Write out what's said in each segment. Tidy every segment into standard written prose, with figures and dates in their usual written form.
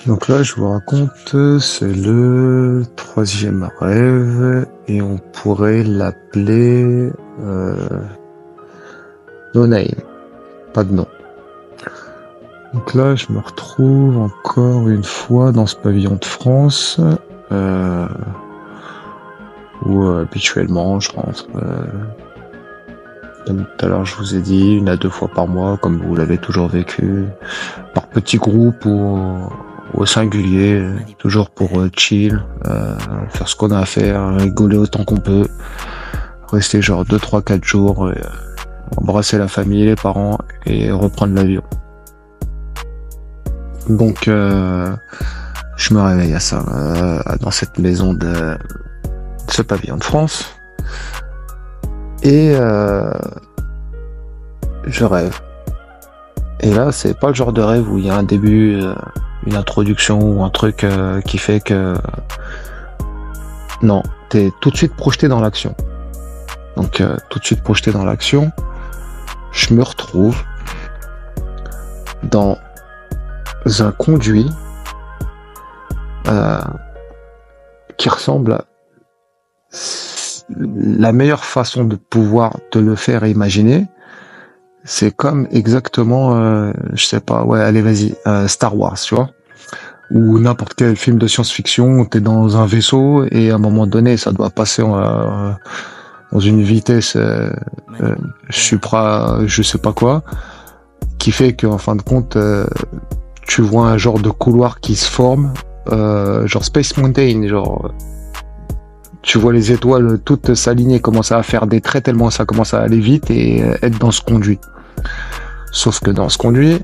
Donc là, je vous raconte, c'est le troisième rêve et on pourrait l'appeler No Name, pas de nom. Donc là, je me retrouve encore une fois dans ce pavillon de France où habituellement je rentre. Comme tout à l'heure, je vous ai dit, 1 à 2 fois par mois, comme vous l'avez toujours vécu, par petits groupes ou au singulier, toujours pour chill, faire ce qu'on a à faire, rigoler autant qu'on peut, rester genre 2, 3, 4 jours, embrasser la famille, les parents et reprendre l'avion. Donc je me réveille à ça, dans cette maison de ce pavillon de France et je rêve. Et là, c'est pas le genre de rêve où il y a un début, une introduction ou un truc qui fait que... Non, t'es tout de suite projeté dans l'action. Donc, tout de suite projeté dans l'action, je me retrouve dans un conduit qui ressemble à... La meilleure façon de pouvoir te le faire imaginer, c'est comme exactement, je sais pas, ouais, allez, vas-y, Star Wars, tu vois, ou n'importe quel film de science-fiction où t'es dans un vaisseau et à un moment donné, ça doit passer dans une vitesse supra, je sais pas quoi, qui fait qu'en fin de compte, tu vois un genre de couloir qui se forme, genre Space Mountain, genre... Tu vois les étoiles toutes s'aligner, commencer à faire des traits tellement ça commence à aller vite et être dans ce conduit. Sauf que dans ce conduit,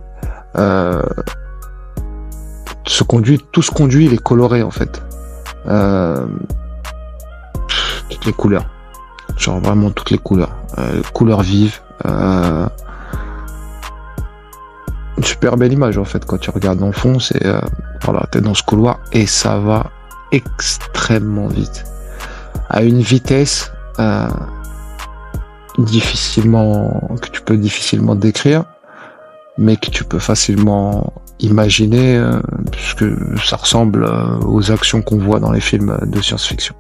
tout ce conduit, il est coloré en fait. Toutes les couleurs. Genre vraiment toutes les couleurs. Couleurs vives. Une super belle image en fait quand tu regardes dans le fond. C'est voilà, t'es dans ce couloir et ça va extrêmement vite. À une vitesse que tu peux difficilement décrire, mais que tu peux facilement imaginer, puisque ça ressemble aux actions qu'on voit dans les films de science-fiction.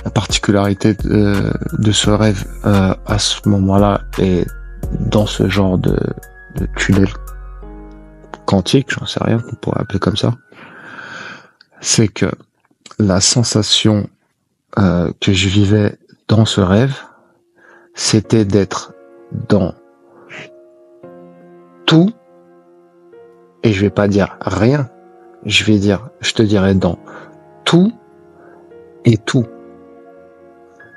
La particularité de ce rêve à ce moment-là et dans ce genre de tunnel quantique, j'en sais rien qu'on pourrait appeler comme ça, c'est que la sensation que je vivais dans ce rêve, c'était d'être dans tout, et je vais pas dire rien, je te dirais dans tout et tout.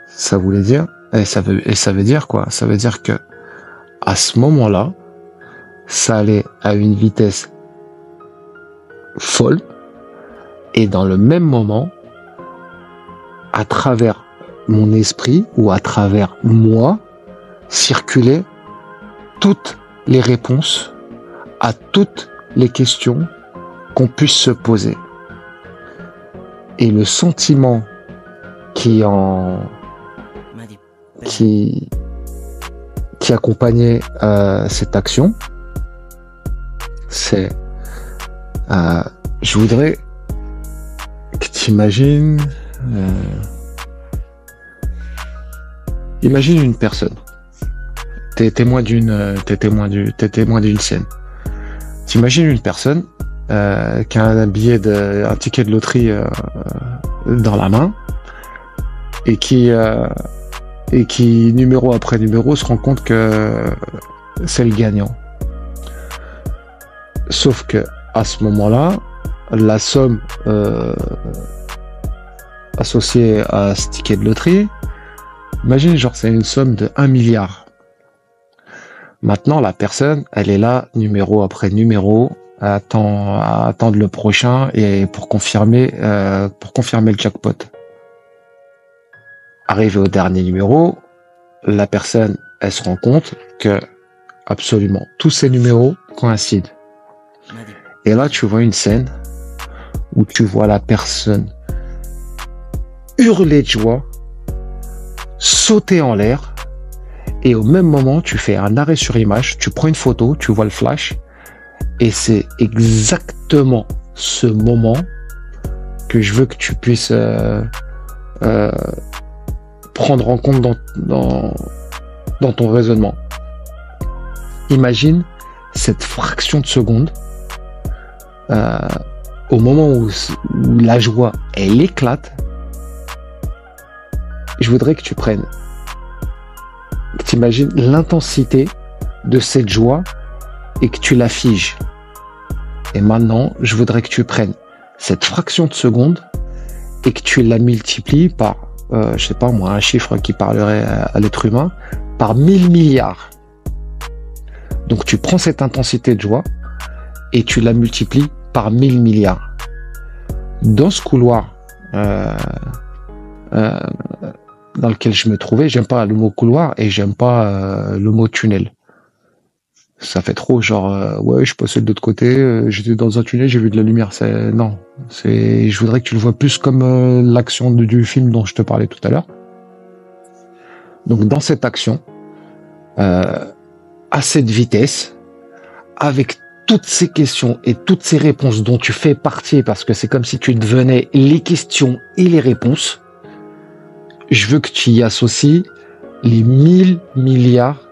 Ça voulait dire, et ça veut dire quoi? Ça veut dire que à ce moment-là, ça allait à une vitesse folle. Et dans le même moment, à travers mon esprit ou à travers moi, circulaient toutes les réponses à toutes les questions qu'on puisse se poser. Et le sentiment qui accompagnait cette action, c'est je voudrais que t'imagines, imagine une personne. T'es témoin d'une scène. T'imagines une personne qui a un ticket de loterie dans la main et qui numéro après numéro se rend compte que c'est le gagnant. Sauf que à ce moment-là, la somme associée à ce ticket de loterie, imagine genre c'est une somme de 1 milliard. Maintenant la personne, elle est là numéro après numéro, à attendre le prochain et pour confirmer le jackpot. Arrivé au dernier numéro, la personne, elle se rend compte que absolument tous ces numéros coïncident. Et là tu vois une scène où tu vois la personne hurler de joie, sauter en l'air, et au même moment, tu fais un arrêt sur image, tu prends une photo, tu vois le flash, Et c'est exactement ce moment que je veux que tu puisses prendre en compte dans ton raisonnement. Imagine cette fraction de seconde au moment où la joie, elle éclate. Je voudrais que tu prennes, que tu imagines l'intensité de cette joie et que tu la figes. Et maintenant, je voudrais que tu prennes cette fraction de seconde et que tu la multiplies par, je sais pas moi, un chiffre qui parlerait à l'être humain, par 1000 milliards. Donc tu prends cette intensité de joie et tu la multiplies par 1000 milliards. Dans ce couloir dans lequel je me trouvais, j'aime pas le mot couloir et j'aime pas le mot tunnel. Ça fait trop genre ouais, je passais de l'autre côté, j'étais dans un tunnel, j'ai vu de la lumière. Je voudrais que tu le vois plus comme l'action du film dont je te parlais tout à l'heure. Donc dans cette action, à cette vitesse, avec toutes ces questions et toutes ces réponses dont tu fais partie, parce que c'est comme si tu devenais les questions et les réponses, je veux que tu y associes les 1000 milliards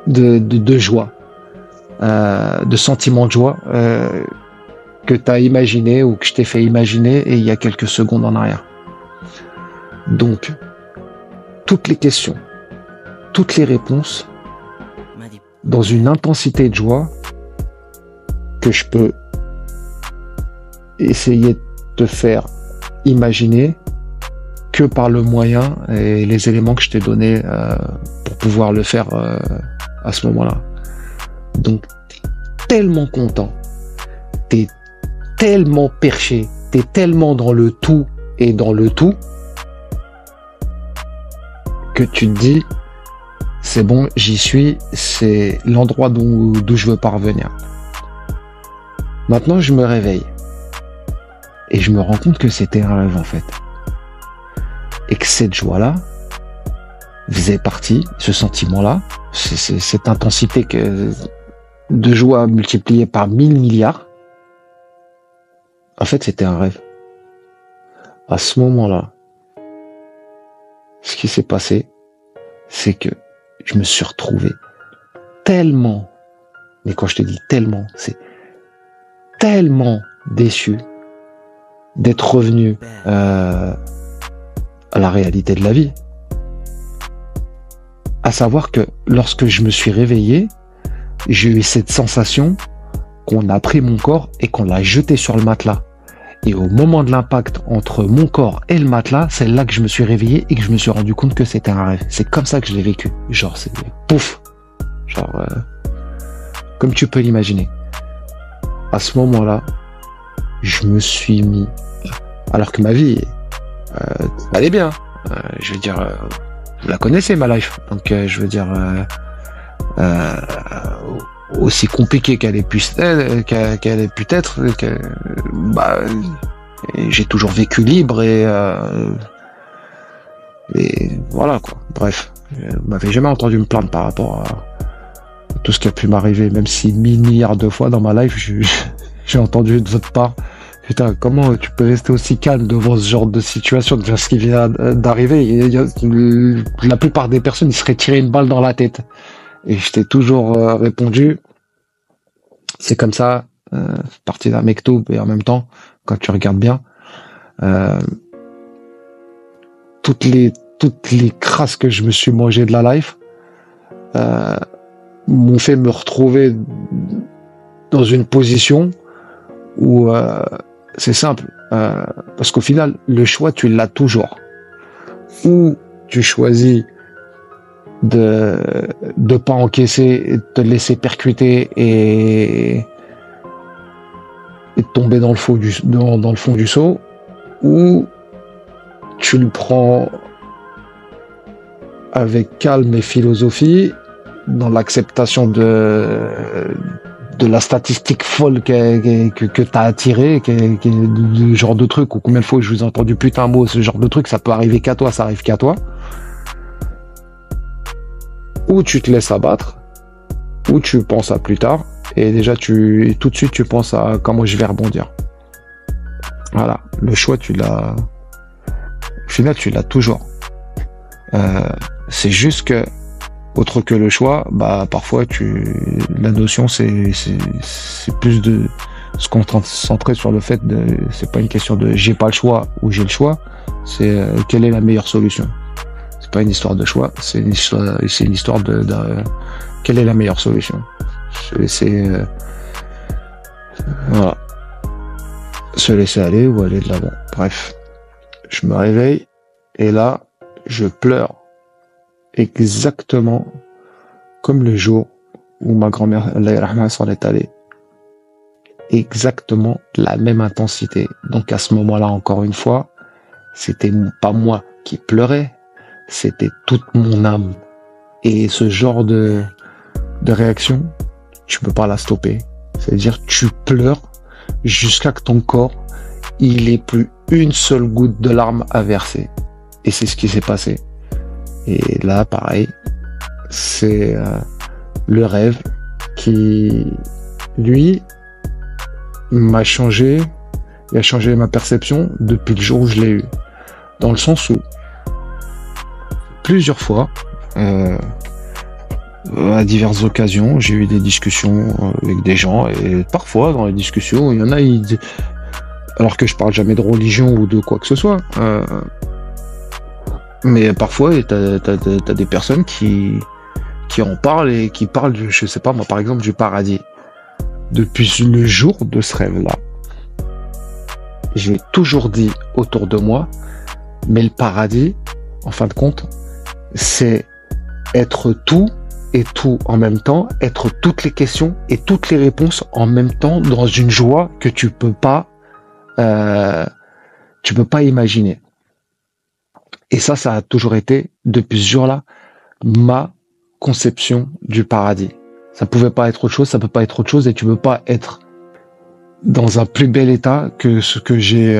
de joie, de sentiments de joie que tu as imaginé ou que je t'ai fait imaginer et il y a quelques secondes en arrière. Donc, toutes les questions, toutes les réponses, dans une intensité de joie que je peux essayer de te faire imaginer que par le moyen et les éléments que je t'ai donnés pour pouvoir le faire à ce moment-là. Donc, t'es tellement content, t'es tellement perché, t'es tellement dans le tout et dans le tout que tu te dis, c'est bon, j'y suis, c'est l'endroit d'où je veux parvenir. Maintenant, je me réveille et je me rends compte que c'était un rêve en fait. Et que cette joie-là faisait partie, ce sentiment-là, cette intensité de joie multipliée par 1000 milliards, en fait, c'était un rêve. À ce moment-là, ce qui s'est passé, c'est que je me suis retrouvé tellement, mais quand je te dis tellement, c'est tellement déçu d'être revenu à la réalité de la vie. À savoir que lorsque je me suis réveillé, j'ai eu cette sensation qu'on a pris mon corps et qu'on l'a jeté sur le matelas. Et au moment de l'impact entre mon corps et le matelas, c'est là que je me suis réveillé et que je me suis rendu compte que c'était un rêve. C'est comme ça que je l'ai vécu. Genre, c'est pouf. Genre, comme tu peux l'imaginer. À ce moment-là, je me suis mis, alors que ma vie allait bien. Je veux dire, vous la connaissez ma life. Donc, je veux dire, aussi compliquée qu'elle ait pu être, j'ai toujours vécu libre et voilà quoi. Bref, vous m'avez jamais entendu me plaindre par rapport à tout ce qui a pu m'arriver, même si 1000 milliards de fois dans ma life, j'ai entendu de votre part, putain, comment tu peux rester aussi calme devant ce genre de situation, devant ce qui vient d'arriver. La plupart des personnes, ils seraient tirés une balle dans la tête. Et je t'ai toujours répondu, c'est comme ça, partie d'un mektoub, et en même temps, quand tu regardes bien, toutes les crasses que je me suis mangé de la life m'ont fait me retrouver dans une position où c'est simple, parce qu'au final, le choix, tu l'as toujours. Ou tu choisis de pas encaisser et de te laisser percuter et de tomber dans le fond du seau, ou tu le prends avec calme et philosophie dans l'acceptation de la statistique folle que t'as attiré, le genre de truc, ou combien de fois je vous ai entendu putain mot, ce genre de truc, ça peut arriver qu'à toi, ça arrive qu'à toi. Ou tu te laisses abattre ou tu penses à plus tard, et déjà tout de suite tu penses à comment je vais rebondir. Voilà, le choix au final tu l'as toujours. C'est juste que, autre que le choix, bah parfois la notion c'est plus de se concentrer sur le fait c'est pas une question de j'ai pas le choix ou j'ai le choix, c'est quelle est la meilleure solution. C'est pas une histoire de choix, c'est une histoire de quelle est la meilleure solution. Voilà, se laisser aller ou aller de l'avant. Bref, je me réveille et là je pleure exactement comme le jour où ma grand-mère, Allah yarhamha, s'en est allée. Exactement la même intensité. Donc à ce moment-là, encore une fois, c'était pas moi qui pleurais, c'était toute mon âme. Et ce genre de réaction, tu peux pas la stopper. C'est-à-dire, tu pleures jusqu'à que ton corps, il ait plus une seule goutte de larmes à verser. Et c'est ce qui s'est passé. Et là, pareil, c'est le rêve qui, lui, m'a changé, il a changé ma perception depuis le jour où je l'ai eu. Dans le sens où, plusieurs fois, à diverses occasions, j'ai eu des discussions avec des gens, et parfois, dans les discussions, il y en a, alors que je parle jamais de religion ou de quoi que ce soit, mais parfois, t'as des personnes qui en parlent et qui parlent, je sais pas, moi, par exemple, du paradis. Depuis le jour de ce rêve-là, j'ai toujours dit autour de moi, mais le paradis, en fin de compte, c'est être tout et tout en même temps, être toutes les questions et toutes les réponses en même temps dans une joie que tu peux pas imaginer. Et ça a toujours été, depuis ce jour-là, ma conception du paradis. Ça pouvait pas être autre chose, ça peut pas être autre chose, et tu peux pas être dans un plus bel état que ce que j'ai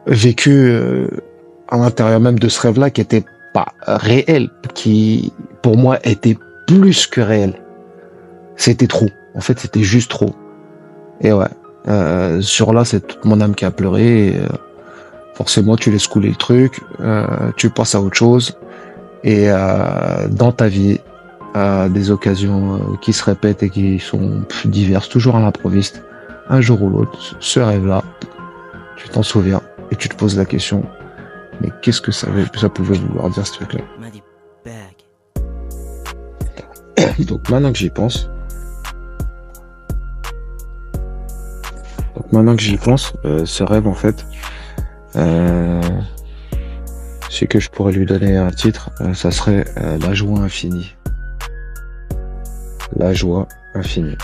vécu à l'intérieur même de ce rêve-là, qui était pas réel, qui pour moi était plus que réel. C'était trop. En fait, c'était juste trop. Et ouais, sur là, c'est toute mon âme qui a pleuré. Et, forcément, tu laisses couler le truc, tu passes à autre chose, et dans ta vie, des occasions qui se répètent et qui sont diverses, toujours à l'improviste, un jour ou l'autre, ce rêve-là, tu t'en souviens et tu te poses la question, mais qu'est-ce que ça pouvait vouloir dire, ce truc-là? Donc maintenant que j'y pense, ce rêve, en fait, c'est que je pourrais lui donner un titre, ça serait La joie infinie. La joie infinie.